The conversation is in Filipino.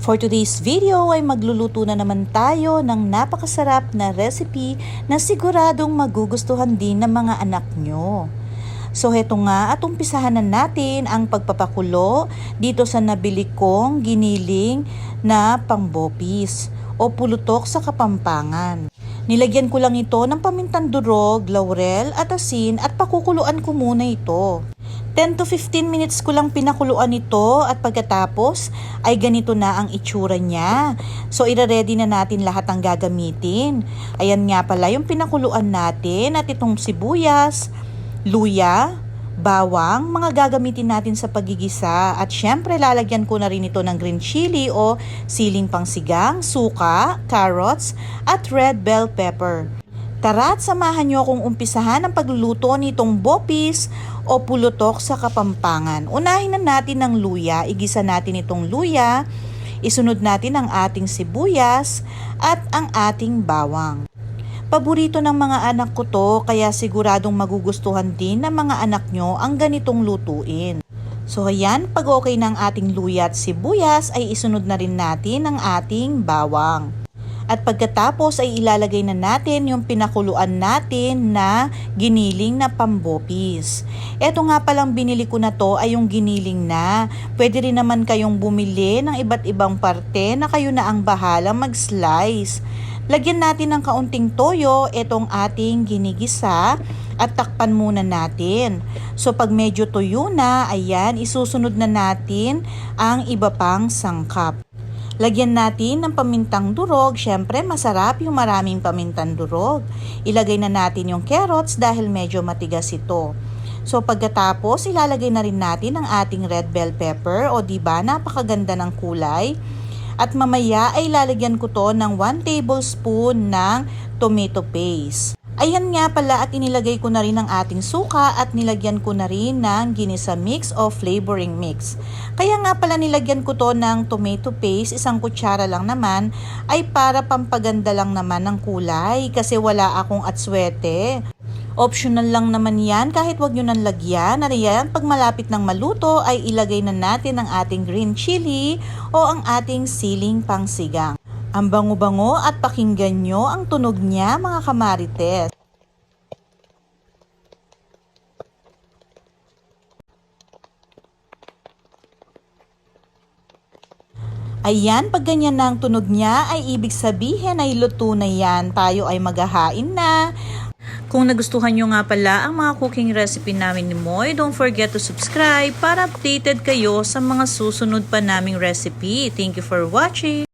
For today's video ay magluluto na naman tayo ng napakasarap na recipe na siguradong magugustuhan din ng mga anak nyo. So heto nga at umpisahan na natin ang pagpapakulo dito sa nabili kong giniling na pangbopis o pulutok sa Kapampangan. Nilagyan ko lang ito ng pamintang durog, laurel at asin at pakukuluan ko muna ito. 10 to 15 minutes ko lang pinakuluan ito at pagkatapos ay ganito na ang itsura niya. So ire-ready na natin lahat ng gagamitin. Ayan nga pala yung pinakuluan natin at itong sibuyas, luya, bawang, mga gagamitin natin sa paggigisa. At syempre lalagyan ko na rin ito ng green chili o siling pangsigang, suka, carrots at red bell pepper. Tara at samahan nyo akong umpisahan ang pagluluto nitong bopis o pulutok sa Kapampangan. Unahin na natin ng luya, igisa natin itong luya, isunod natin ang ating sibuyas at ang ating bawang. Paborito ng mga anak ko to kaya siguradong magugustuhan din ng mga anak nyo ang ganitong lutuin. So ayan, pag okay ng ating luya at sibuyas ay isunod na rin natin ang ating bawang. At pagkatapos ay ilalagay na natin yung pinakuluan natin na giniling na pambopis. Eto nga palang binili ko na to ay yung giniling na. Pwede rin naman kayong bumili ng iba't ibang parte na kayo na ang bahala mag-slice. Lagyan natin ng kaunting toyo itong ating ginigisa at takpan muna natin. So pag medyo tuyo na, ayan, isusunod na natin ang iba pang sangkap. Lagyan natin ng pamintang durog. Syempre, masarap yung maraming pamintang durog. Ilagay na natin yung carrots dahil medyo matigas ito. So, pagkatapos, ilalagay na rin natin ang ating red bell pepper. O diba, napakaganda ng kulay. At mamaya ay lalagyan ko to ng 1 tablespoon ng tomato paste. Ayan nga pala at inilagay ko na rin ang ating suka at nilagyan ko na rin ng ginisa mix o flavoring mix. Kaya nga pala nilagyan ko to ng tomato paste, 1 kutsara lang naman, ay para pampaganda lang naman ng kulay kasi wala akong atswete. Optional lang naman yan kahit wag nyo nang lagyan. At yan, pag malapit ng maluto ay ilagay na natin ang ating green chili o ang ating siling pangsigang. Ang bango-bango at pakinggan nyo ang tunog niya mga kamarites. Ayan, pag ganyan na ang tunog niya ay ibig sabihin ay luto na yan. Tayo ay maghahain na. Kung nagustuhan nyo nga pala ang mga cooking recipe namin ni Moy, don't forget to subscribe para updated kayo sa mga susunod pa naming recipe. Thank you for watching!